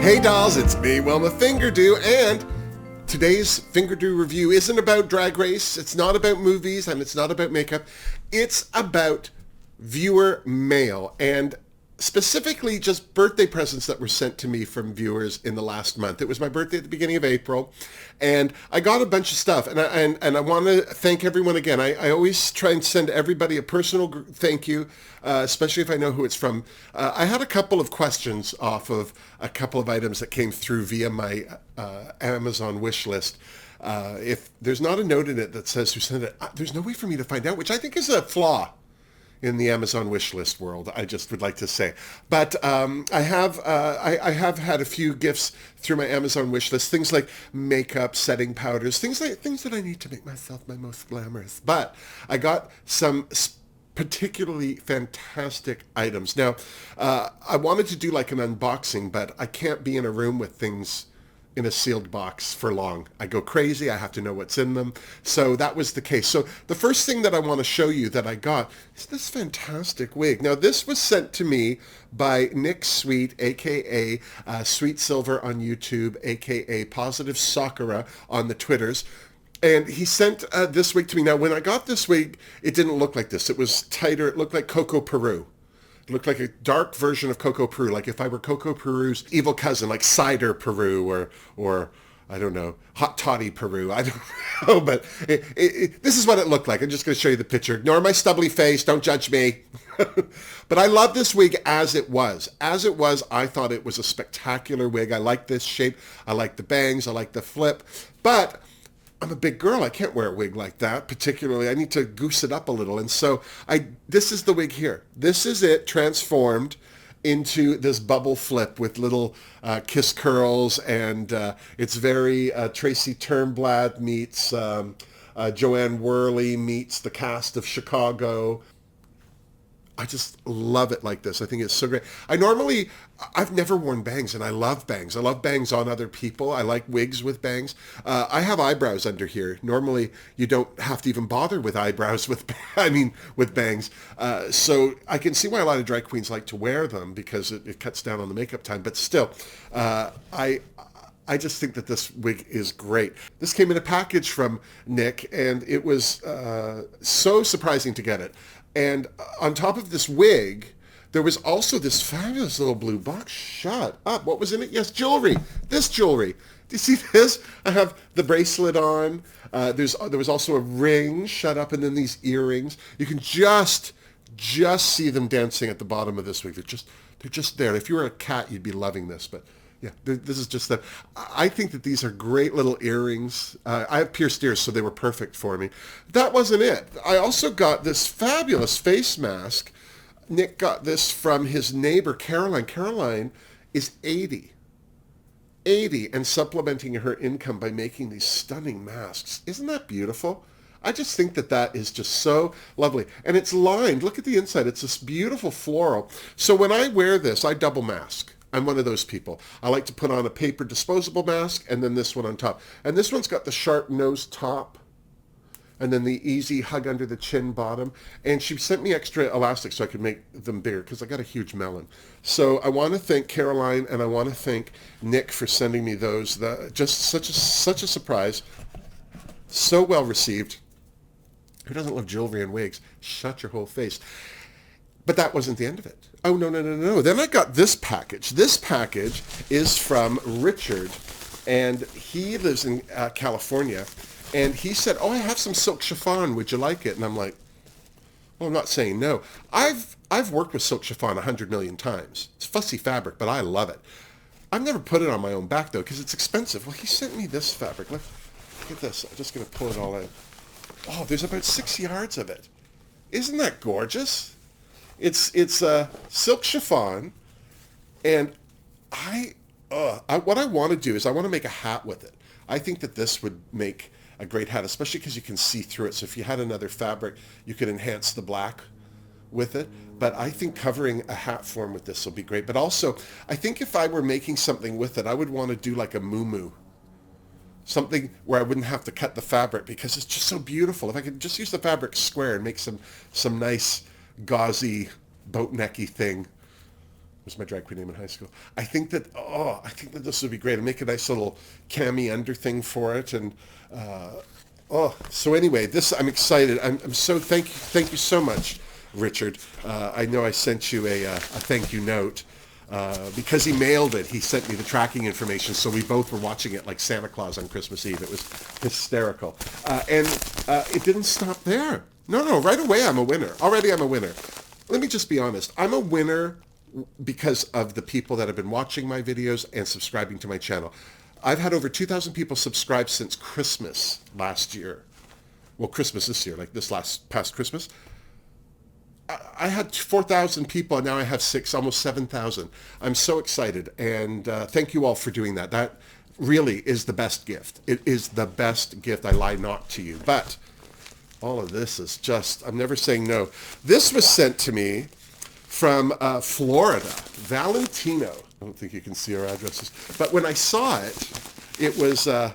Hey dolls, it's me, Wilma Fingerdoo, and today's Fingerdoo review isn't about Drag Race, it's not about movies, and it's not about makeup. It's about viewer mail, and specifically just birthday presents that were sent to me from viewers in the last month. It was my birthday at the beginning of April, and I got a bunch of stuff, and I want to thank everyone again. I always try and send everybody a personal thank you, especially if I know who it's from. I had a couple of questions off of a couple of items that came through via my Amazon wish list. If there's not a note in it that says who sent it, there's no way for me to find out, which I think is a flaw in the Amazon wish list world, I just would like to say. But I have had a few gifts through my Amazon wish list, things like makeup, setting powders, things that I need to make myself my most glamorous. But I got some particularly fantastic items. Now, I wanted to do like an unboxing, but I can't be in a room with things in a sealed box for long. I go crazy. I have to know what's in them. So that was the case. So the first thing that I want to show you that I got is this fantastic wig. Now this was sent to me by Nick Sweet, aka Sweet Silver on YouTube, aka Positive Sakura on the Twitters. And he sent this wig to me. Now when I got this wig, it didn't look like this. It was tighter. It looked like Coco Peru. Looked like a dark version of Coco Peru, like if I were Coco Peru's evil cousin, like Cider Peru or I don't know, Hot Toddy Peru. I don't know, but this is what it looked like. I'm just going to show you the picture. Ignore my stubbly face. Don't judge me. But I love this wig as it was. As it was, I thought it was a spectacular wig. I like this shape. I like the bangs. I like the flip. But I'm a big girl. I can't wear a wig like that, particularly. I need to goose it up a little. And so this is the wig here. This is it transformed into this bubble flip with little kiss curls. And it's very Tracy Turnblad meets Joanne Worley meets the cast of Chicago. I just love it like this. I think it's so great. I've never worn bangs, and I love bangs. I love bangs on other people. I like wigs with bangs. I have eyebrows under here. Normally, you don't have to even bother with eyebrows with bangs. So I can see why a lot of drag queens like to wear them because it cuts down on the makeup time. But still, I just think that this wig is great. This came in a package from Nick, and it was so surprising to get it. And on top of this wig, there was also this fabulous little blue box. Shut up. What was in it? Yes, jewelry. This jewelry. Do you see this? I have the bracelet on. There was also a ring. Shut up. And then these earrings. You can just see them dancing at the bottom of this wig. They're just there. If you were a cat, you'd be loving this. But yeah, this is just that. I think that these are great little earrings. I have pierced ears, so they were perfect for me. That wasn't it. I also got this fabulous face mask. Nick got this from his neighbor, Caroline. Caroline is 80 and supplementing her income by making these stunning masks. Isn't that beautiful? I just think that is just so lovely. And it's lined. Look at the inside. It's this beautiful floral. So when I wear this, I double mask. I'm one of those people. I like to put on a paper disposable mask and then this one on top. And this one's got the sharp nose top and then the easy hug under the chin bottom. And she sent me extra elastic so I could make them bigger because I got a huge melon. So I want to thank Caroline and I want to thank Nick for sending me those. Just such a surprise. So well received. Who doesn't love jewelry and wigs? Shut your whole face. But that wasn't the end of it. Oh, no. Then I got this package. This package is from Richard, and he lives in California. And he said, I have some silk chiffon. Would you like it? And I'm like, well, I'm not saying no. I've worked with silk chiffon 100 million times. It's fussy fabric, but I love it. I've never put it on my own back, though, because it's expensive. Well, he sent me this fabric. Look at this. I'm just going to pull it all out. Oh, there's about 6 yards of it. Isn't that gorgeous? It's silk chiffon, and what I want to do is I want to make a hat with it. I think that this would make a great hat, especially because you can see through it. So if you had another fabric, you could enhance the black with it. But I think covering a hat form with this will be great. But also, I think if I were making something with it, I would want to do like a muumuu. Something where I wouldn't have to cut the fabric because it's just so beautiful. If I could just use the fabric square and make some nice gauzy boat necky thing, Was my drag queen name in high school. I think that this would be great. I'll make a nice little cami under thing for it. And, so anyway, I'm excited. I'm so, thank you so much, Richard. I know I sent you a thank you note. Because he mailed it, he sent me the tracking information, so we both were watching it like Santa Claus on Christmas Eve. It was hysterical. And it didn't stop there. No, right away I'm a winner. Already I'm a winner. Let me just be honest. I'm a winner because of the people that have been watching my videos and subscribing to my channel. I've had over 2,000 people subscribe since Christmas last year. Well, Christmas this year, like this past Christmas. I had 4,000 people, and now I have almost 7,000. I'm so excited, and thank you all for doing that. That really is the best gift. It is the best gift. I lie not to you. But all of this is just, I'm never saying no. This was sent to me from Florida, Valentino. I don't think you can see our addresses. But when I saw it, it was, I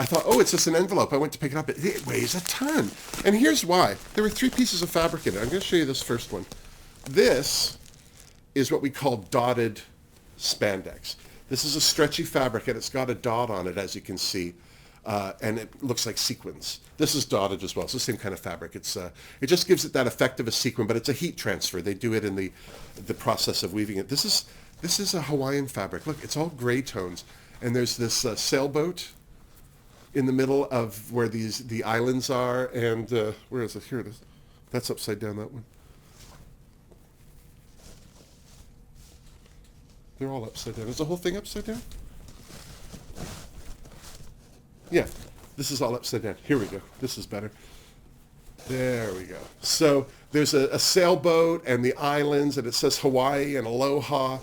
thought, oh, it's just an envelope. I went to pick it up. It weighs a ton. And here's why. There were 3 pieces of fabric in it. I'm going to show you this first one. This is what we call dotted spandex. This is a stretchy fabric, and it's got a dot on it, as you can see. And it looks like sequins. This is dotted as well. It's the same kind of fabric. It just gives it that effect of a sequin, but it's a heat transfer. They do it in the process of weaving it. This is a Hawaiian fabric. Look, it's all gray tones. And there's this sailboat in the middle of where the islands are. And where is it? Here it is. That's upside down, that one. They're all upside down. Is the whole thing upside down? Yeah, this is all upside down. Here we go. This is better. There we go. So there's a sailboat and the islands, and it says Hawaii and Aloha.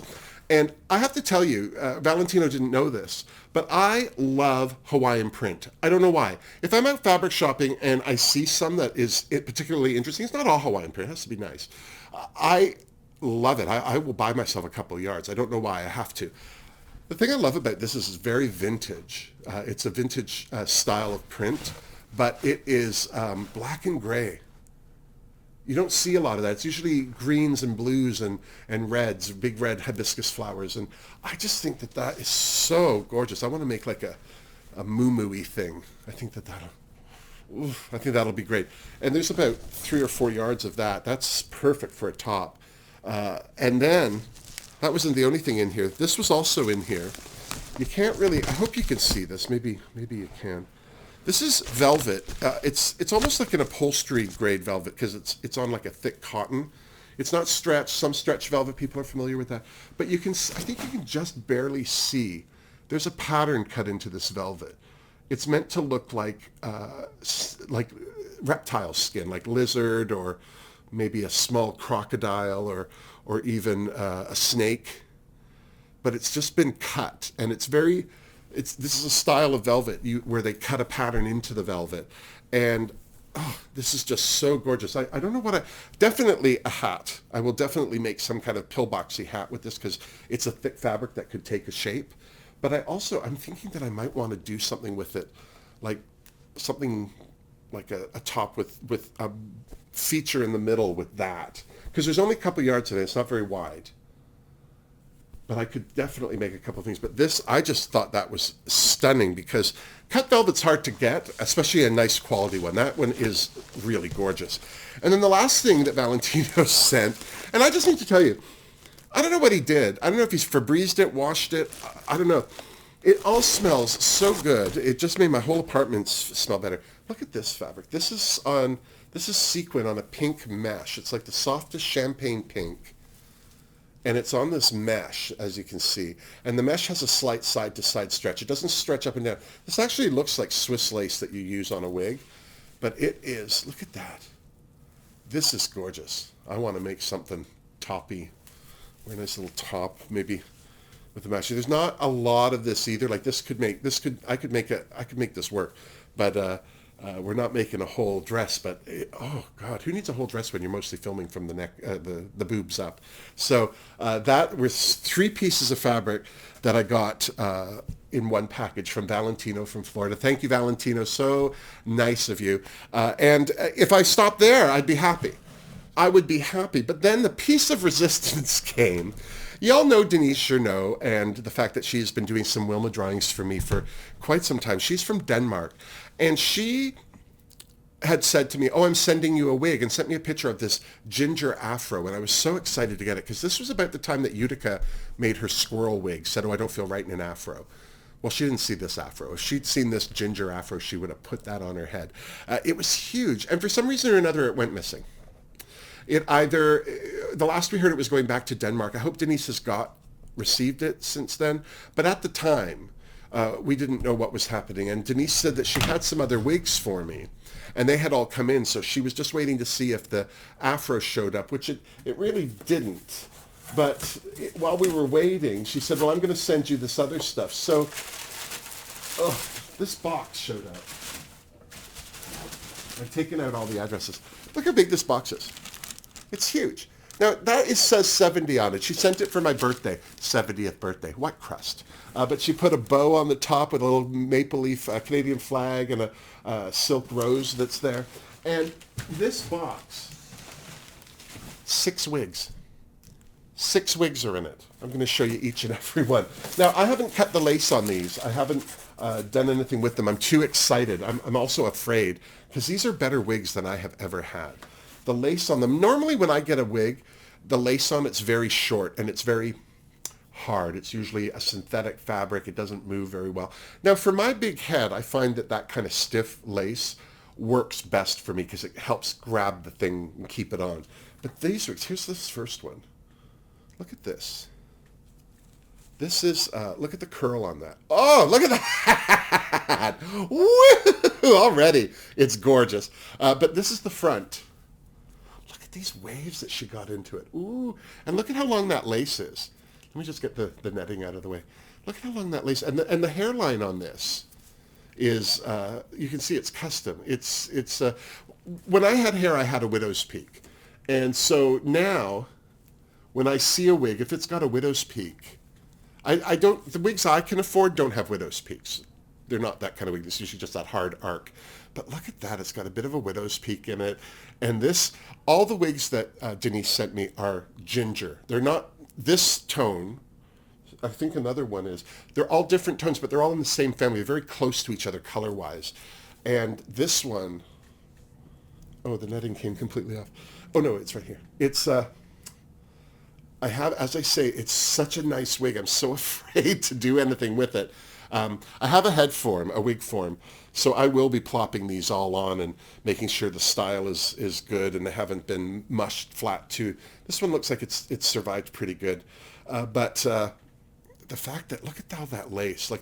And I have to tell you, Valentino didn't know this, but I love Hawaiian print. I don't know why. If I'm out fabric shopping and I see some that is particularly interesting, it's not all Hawaiian print. It has to be nice. I love it. I will buy myself a couple of yards. I don't know why. I have to. The thing I love about this is it's very vintage. It's a vintage style of print, but it is black and gray. You don't see a lot of that. It's usually greens and blues and reds, big red hibiscus flowers. And I just think that is so gorgeous. I want to make like a moo-moo-y thing. I think that'll be great. And there's about 3 or 4 yards of that. That's perfect for a top. And then, that wasn't the only thing in here. This was also in here. You can't really, I hope you can see this. Maybe you can. This is velvet. It's almost like an upholstery grade velvet because it's on like a thick cotton. It's not stretch. Some stretch velvet people are familiar with that. But I think you can just barely see. There's a pattern cut into this velvet. It's meant to look like reptile skin, like lizard or maybe a small crocodile or even a snake. But it's just been cut, and this is a style of velvet where they cut a pattern into the velvet, and this is just so gorgeous. I don't know definitely a hat. I will definitely make some kind of pillboxy hat with this because it's a thick fabric that could take a shape. But I'm thinking that I might want to do something with it, like something like a top with a feature in the middle with that, because there's only a couple yards in it. It's not very wide. But I could definitely make a couple of things. But this, I just thought that was stunning because cut velvet's hard to get, especially a nice quality one. That one is really gorgeous. And then the last thing that Valentino sent, and I just need to tell you, I don't know what he did. I don't know if he's Febrezed it, washed it. I don't know. It all smells so good. It just made my whole apartment smell better. Look at this fabric. This is sequin on a pink mesh. It's like the softest champagne pink. And it's on this mesh, as you can see. And the mesh has a slight side-to-side stretch. It doesn't stretch up and down. This actually looks like Swiss lace that you use on a wig. But it is, look at that. This is gorgeous. I want to make something toppy. Very nice little top, maybe with the mesh. There's not a lot of this either. Like I could make this work. But we're not making a whole dress, but oh God, who needs a whole dress when you're mostly filming from the neck, the boobs up? So that was 3 pieces of fabric that I got in one package from Valentino from Florida. Thank you, Valentino. So nice of you. And if I stopped there, I'd be happy. I would be happy. But then the piece of resistance came. Y'all know Denise Cherneau and the fact that she's been doing some Wilma drawings for me for quite some time. She's from Denmark, and she had said to me, oh, I'm sending you a wig, and sent me a picture of this ginger afro, and I was so excited to get it, because this was about the time that Utica made her squirrel wig, said, oh, I don't feel right in an afro. Well, she didn't see this afro. If she'd seen this ginger afro, she would have put that on her head. It was huge, and for some reason or another, it went missing. It either, the last we heard, it was going back to Denmark. I hope Denise has received it since then, but at the time, we didn't know what was happening, and Denise said that she had some other wigs for me, and they had all come in, so she was just waiting to see if the afro showed up, which it really didn't. But while we were waiting, she said, well, I'm going to send you this other stuff. So, this box showed up. I've taken out all the addresses. Look how big this box is. It's huge. Now, that says 70 on it. She sent it for my birthday, 70th birthday. What crust? But she put a bow on the top with a little maple leaf Canadian flag and a silk rose that's there. And this box, 6 wigs. 6 wigs are in it. I'm going to show you each and every one. Now, I haven't cut the lace on these. I haven't done anything with them. I'm too excited. I'm also afraid, because these are better wigs than I have ever had. The lace on them, normally when I get a wig, the lace on it's very short and it's very hard. It's usually a synthetic fabric. It doesn't move very well. Now, for my big head, I find that kind of stiff lace works best for me, because it helps grab the thing and keep it on. But these wigs, here's this first one. Look at this. This is, look at the curl on that. Oh, look at that. Woo! Already, it's gorgeous. But this is the front. Look at these waves that she got into it. Ooh, and look at how long that lace is. Let me just get the netting out of the way. Look at how long that lace, and the hairline on this is, you can see it's custom. It's when I had hair, I had a widow's peak. And so now, when I see a wig, if it's got a widow's peak, the wigs I can afford don't have widow's peaks. They're not that kind of wig. It's usually just that hard arc. But look at that. It's got a bit of a widow's peak in it. And all the wigs that Denise sent me are ginger. They're not this tone. I think another one is. They're all different tones, but they're all in the same family. They're very close to each other color-wise. And this one, oh, the netting came completely off. Oh, no, it's right here. It's, I have, as I say, it's such a nice wig. I'm so afraid to do anything with it. I have a head form, a wig form, so I will be plopping these all on and making sure the style is good and they haven't been mushed flat too. This one looks like it's survived pretty good. But the fact that, look at all that lace.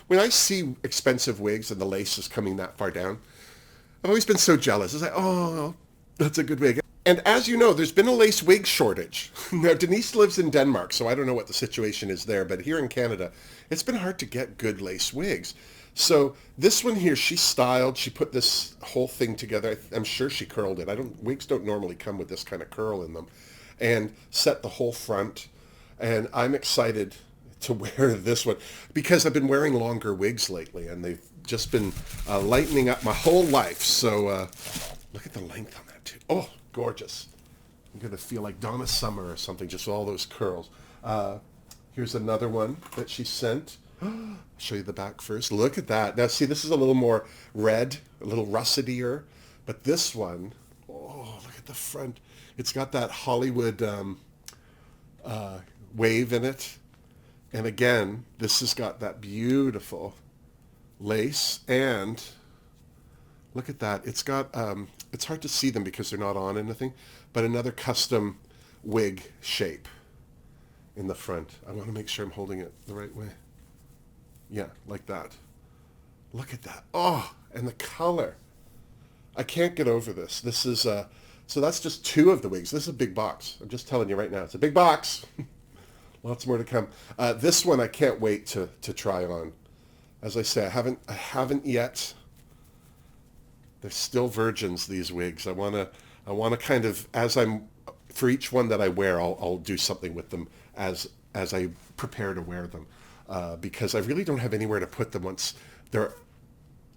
When I see expensive wigs and the lace is coming that far down, I've always been so jealous. It's like, oh, that's a good wig. And as you know, there's been a lace wig shortage. Now, Denise lives in Denmark, so I don't know what the situation is there, but here in Canada, it's been hard to get good lace wigs. So this one here, she styled, she put this whole thing together. I'm sure she curled it. Wigs don't normally come with this kind of curl in them. And set the whole front. And I'm excited to wear this one because I've been wearing longer wigs lately, and they've just been lightening up my whole life. So look at the length on that too. Oh, gorgeous. I'm going to feel like Donna Summer or something, just with all those curls. Here's another one that she sent. I'll show you the back first. Look at that. Now, see, this is a little more red, a little russetier. But this one, oh, look at the front. It's got that Hollywood wave in it. And again, this has got that beautiful lace. And look at that. It's got, it's hard to see them because they're not on anything, but another custom wig shape in the front. I want to make sure I'm holding it the right way. Yeah, like that. Look at that. Oh, and the color. I can't get over this. This is, so that's just 2 of the wigs. This is a big box. I'm just telling you right now. It's a big box. Lots more to come. This one I can't wait to try on. As I say, I haven't yet. They're still virgins, these wigs. I want to kind of, for each one that I wear, I'll do something with them as I prepare to wear them. Because I really don't have anywhere to put them once they're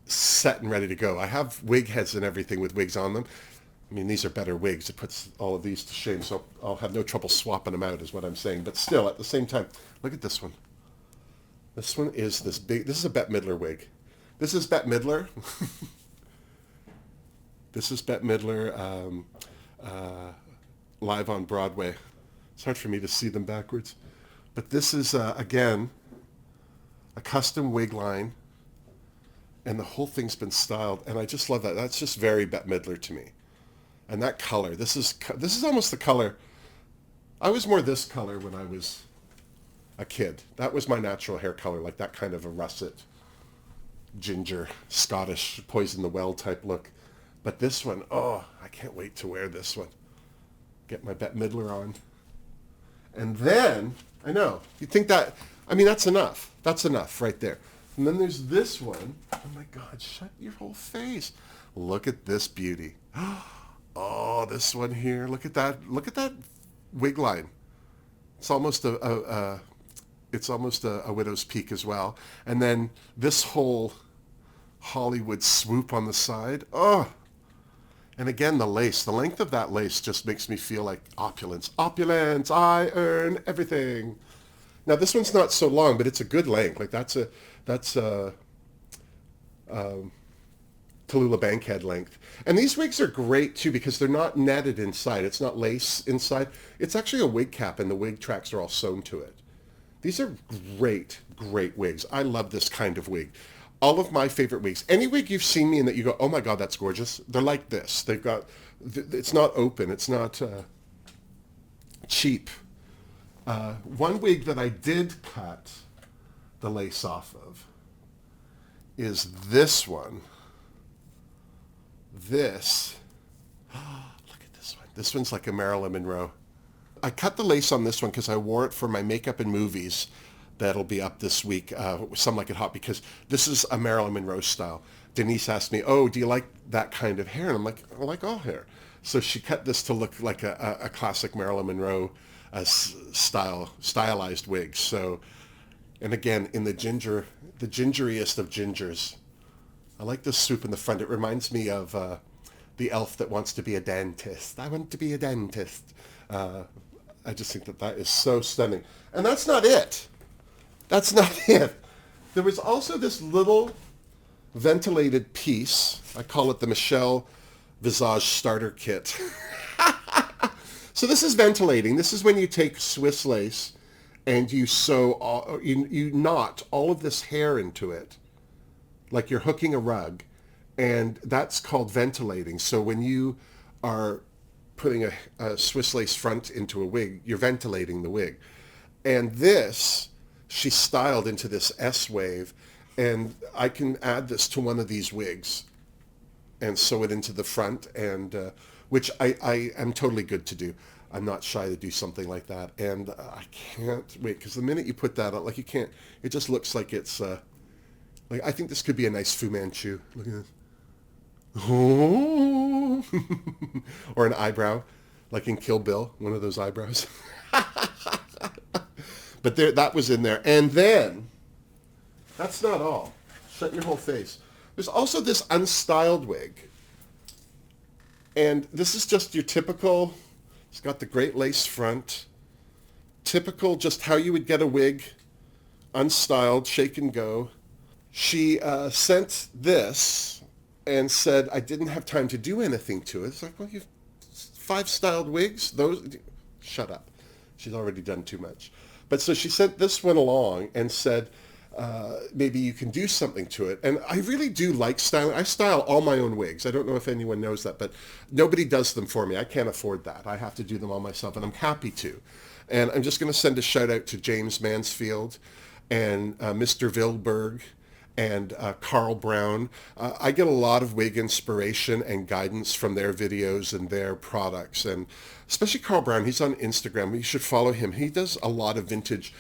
set and ready to go. I have wig heads and everything with wigs on them, I mean, these are better wigs. It puts all of these to shame, so I'll have no trouble swapping them out is what I'm saying. But still, at the same time, look at this one. This one is this big, this is a Bette Midler wig. This is Bette Midler. This is Bette Midler live on Broadway. It's hard for me to see them backwards. But this is, again, a custom wig line. And the whole thing's been styled. And I just love that. That's just very Bette Midler to me. And that color, this is almost the color. I was more this color when I was a kid. That was my natural hair color, like that kind of a russet, ginger, Scottish, Poison the Well type look. But this one, oh, I can't wait to wear this one. Get my Bette Midler on. And then, I know, you think that, I mean, that's enough. That's enough right there. And then there's this one. Oh my God, shut your whole face. Look at this beauty. Oh, this one here. Look at that. Look at that wig line. It's almost a widow's peak as well. And then this whole Hollywood swoop on the side. Oh, and again, the lace. The length of that lace just makes me feel like opulence. Opulence. I earn everything. Now this one's not so long, but it's a good length. Like that's Tallulah Bankhead length. And these wigs are great too because they're not netted inside. It's not lace inside. It's actually a wig cap and the wig tracks are all sewn to it. These are great, great wigs. I love this kind of wig. All of my favorite wigs. Any wig you've seen me in that you go, oh my God, that's gorgeous. They're like this. They've got, it's not open. It's not cheap. One wig that I did cut the lace off of is this one. This, look at this one. This one's like a Marilyn Monroe. I cut the lace on this one because I wore it for my makeup and movies that'll be up this week, Some Like It Hot, because this is a Marilyn Monroe style. Denise asked me, oh, do you like that kind of hair? And I'm like, I like all hair. So she cut this to look like a classic Marilyn Monroe stylized wig. So, and again, in the gingeriest of gingers. I like this swoop in the front. It reminds me of the elf that wants to be a dentist. I want to be a dentist. I just think that is so stunning. And that's not it. That's not it. There was also this little ventilated piece. I call it the Michelle Visage Starter Kit. So this is ventilating. This is when you take Swiss lace and you sew, you knot all of this hair into it, like you're hooking a rug, and that's called ventilating. So when you are putting a Swiss lace front into a wig, you're ventilating the wig. And this, she styled into this S-wave, and I can add this to one of these wigs and sew it into the front, and which I am totally good to do. I'm not shy to do something like that, and I can't wait, because the minute you put that on, like you can't, it just looks like it's, like I think this could be a nice Fu Manchu. Look at this. Oh. Or an eyebrow, like in Kill Bill, one of those eyebrows. But there, that was in there. And then, that's not all. Shut your whole face. There's also this unstyled wig. And this is just your typical, it's got the great lace front. Typical, just how you would get a wig, unstyled, shake and go. She sent this and said, I didn't have time to do anything to it. It's like, well, you've 5 styled wigs. Those, shut up. She's already done too much. But so she sent this one along and said, maybe you can do something to it. And I really do like styling. I style all my own wigs. I don't know if anyone knows that, but nobody does them for me. I can't afford that. I have to do them all myself, and I'm happy to. And I'm just going to send a shout out to James Mansfield and Mr. Vilberg and Carl Brown. I get a lot of wig inspiration and guidance from their videos and their products, and especially Carl Brown. He's on Instagram. You should follow him. He does a lot of vintage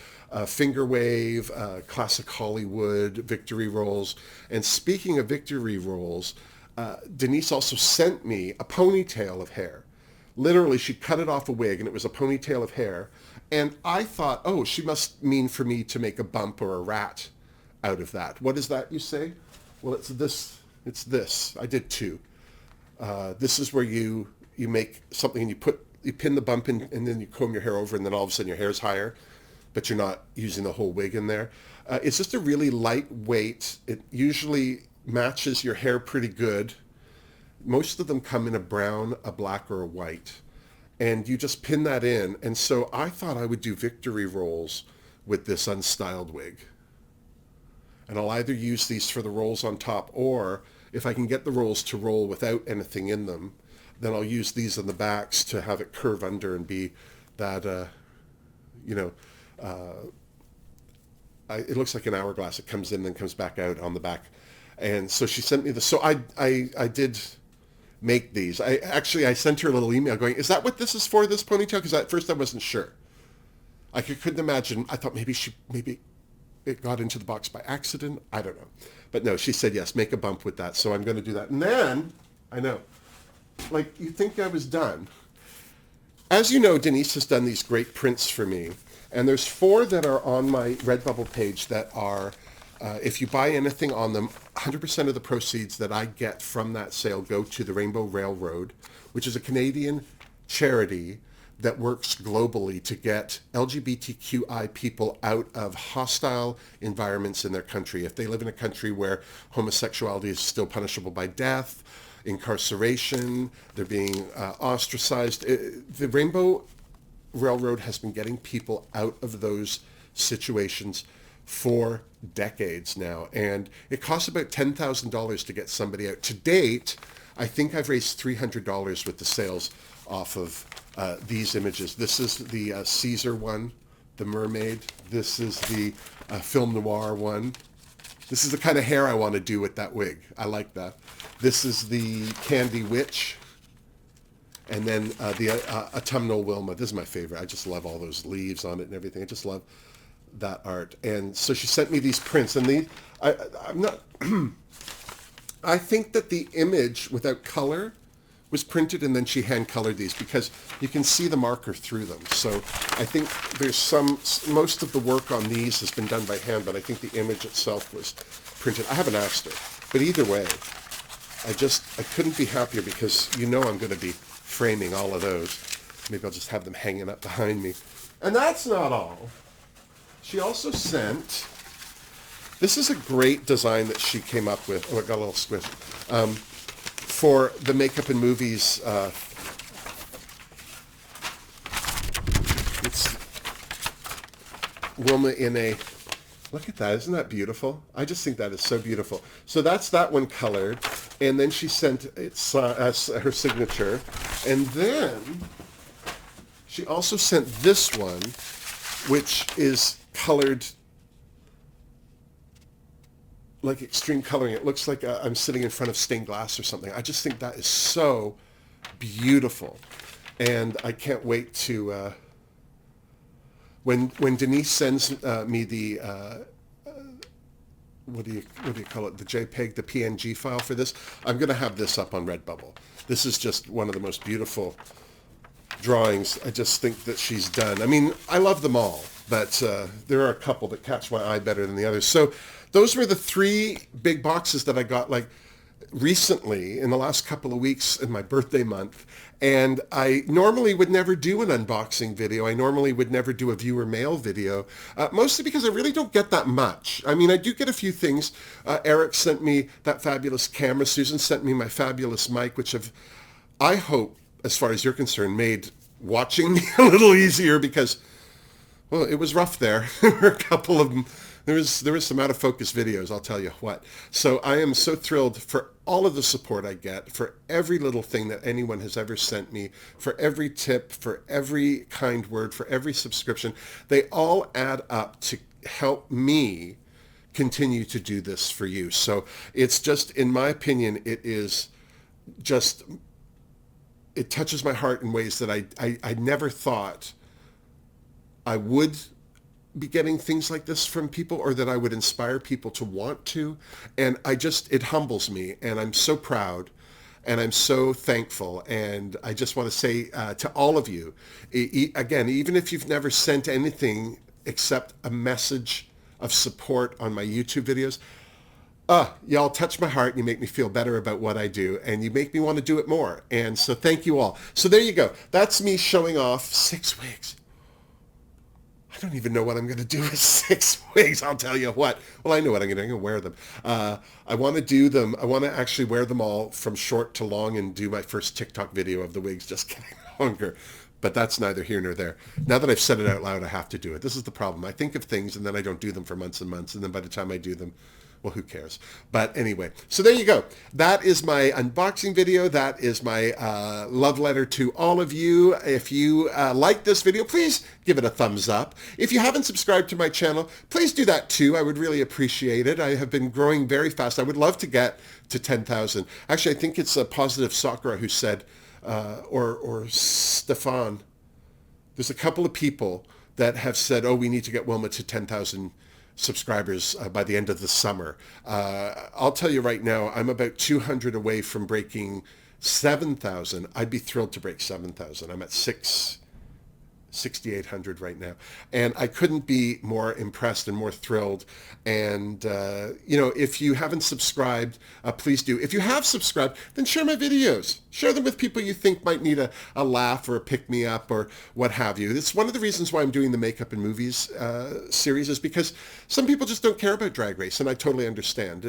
finger wave, classic Hollywood, victory rolls. And speaking of victory rolls, Denise also sent me a ponytail of hair. Literally, she cut it off a wig, and it was a ponytail of hair. And I thought, oh, she must mean for me to make a bump or a rat out of that. What is that, you say? Well, it's this. It's this. I did 2. This is where you you make something and you pin the bump in, and then you comb your hair over, and then all of a sudden your hair's higher, but you're not using the whole wig in there. It's just a really lightweight. It usually matches your hair pretty good. Most of them come in a brown, a black, or a white. And you just pin that in. And so I thought I would do victory rolls with this unstyled wig. And I'll either use these for the rolls on top, or if I can get the rolls to roll without anything in them, then I'll use these on the backs to have it curve under and be that, it looks like an hourglass. It comes in and comes back out on the back. And so she sent me this. So I did make these. I sent her a little email going, is that what this is for, this ponytail? Because at first I wasn't sure. I couldn't imagine. I thought maybe it got into the box by accident. I don't know. But no, she said, yes, make a bump with that. So I'm going to do that. And then, I know, like, you'd think I was done. As you know, Denise has done these great prints for me. And there's 4 that are on my Redbubble page that are, if you buy anything on them, 100% of the proceeds that I get from that sale go to the Rainbow Railroad, which is a Canadian charity that works globally to get LGBTQI people out of hostile environments in their country. If they live in a country where homosexuality is still punishable by death, incarceration, they're being ostracized. The Rainbow Railroad has been getting people out of those situations for decades now, and it costs about $10,000 to get somebody out. To date, I think I've raised $300 with the sales off of these images. This is the Caesar one, the mermaid. This is the film noir one. This is the kind of hair I want to do with that wig. I like that. This is the Candy Witch. And then the autumnal Wilma. This is my favorite. I just love all those leaves on it and everything. I just love that art. And so she sent me these prints. And I'm not... I think that the image without color was printed, and then she hand colored these because you can see the marker through them. So I think there's most of the work on these has been done by hand, but I think the image itself was printed. I haven't asked her, but either way, I couldn't be happier because I'm going to be framing all of those. Maybe I'll just have them hanging up behind me. And that's not all. She also sent, this is a great design that she came up with. Oh, it got a little squish. For the Makeup and Movies, it's Wilma in a, look at that, isn't that beautiful? I just think that is so beautiful. So that's that one colored, and then she sent it as her signature, and then she also sent this one, which is colored like extreme coloring. It looks like I'm sitting in front of stained glass or something. I just think that is so beautiful. And I can't wait to, when Denise sends me the, what do you call it? The JPEG, the PNG file for this, I'm going to have this up on Redbubble. This is just one of the most beautiful drawings I just think that she's done. I mean, I love them all, but there are a couple that catch my eye better than the others. So those were the 3 big boxes that I got like recently in the last couple of weeks in my birthday month. And I normally would never do an unboxing video. I normally would never do a viewer mail video, mostly because I really don't get that much. I mean, I do get a few things. Eric sent me that fabulous camera. Susan sent me my fabulous mic, which I hope, as far as you're concerned, made watching me a little easier because, well, it was rough there. There were a couple of them. There was some out of focus videos, I'll tell you what. So I am so thrilled for all of the support I get, for every little thing that anyone has ever sent me, for every tip, for every kind word, for every subscription. They all add up to help me continue to do this for you. So it's just, in my opinion, it is just, it touches my heart in ways that I never thought I would be getting things like this from people, or that I would inspire people to want to. And it humbles me, and I'm so proud, and I'm so thankful. And I just want to say to all of you, again, even if you've never sent anything except a message of support on my YouTube videos, Y'all touch my heart and you make me feel better about what I do and you make me want to do it more. And so thank you all. So there you go. That's me showing off 6 wigs. I don't even know what I'm going to do with 6 wigs. I'll tell you what. Well, I know what I'm going to wear them. I want to do them. I want to actually wear them all from short to long and do my first TikTok video of the wigs just getting longer. But that's neither here nor there. Now that I've said it out loud, I have to do it. This is the problem. I think of things and then I don't do them for months and months. And then by the time I do them, well, who cares? But anyway, so there you go. That is my unboxing video. That is my love letter to all of you. If you like this video, please give it a thumbs up. If you haven't subscribed to my channel, please do that too. I would really appreciate it. I have been growing very fast. I would love to get to 10,000. Actually, I think it's a Positive Sakura who said, or Stefan, there's a couple of people that have said, oh, we need to get Wilma to 10,000 subscribers by the end of the summer. I'll tell you right now, I'm about 200 away from breaking 7,000. I'd be thrilled to break 7,000. I'm at 6,800 right now. And I couldn't be more impressed and more thrilled. And, if you haven't subscribed, please do. If you have subscribed, then share my videos. Share them with people you think might need a laugh or a pick-me-up or what have you. It's one of the reasons why I'm doing the Makeup and Movies series is because some people just don't care about Drag Race, and I totally understand.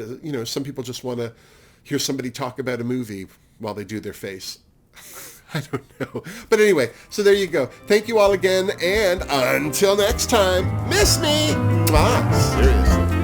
Some people just want to hear somebody talk about a movie while they do their face. I don't know. But anyway, so there you go. Thank you all again, and until next time, miss me! Seriously.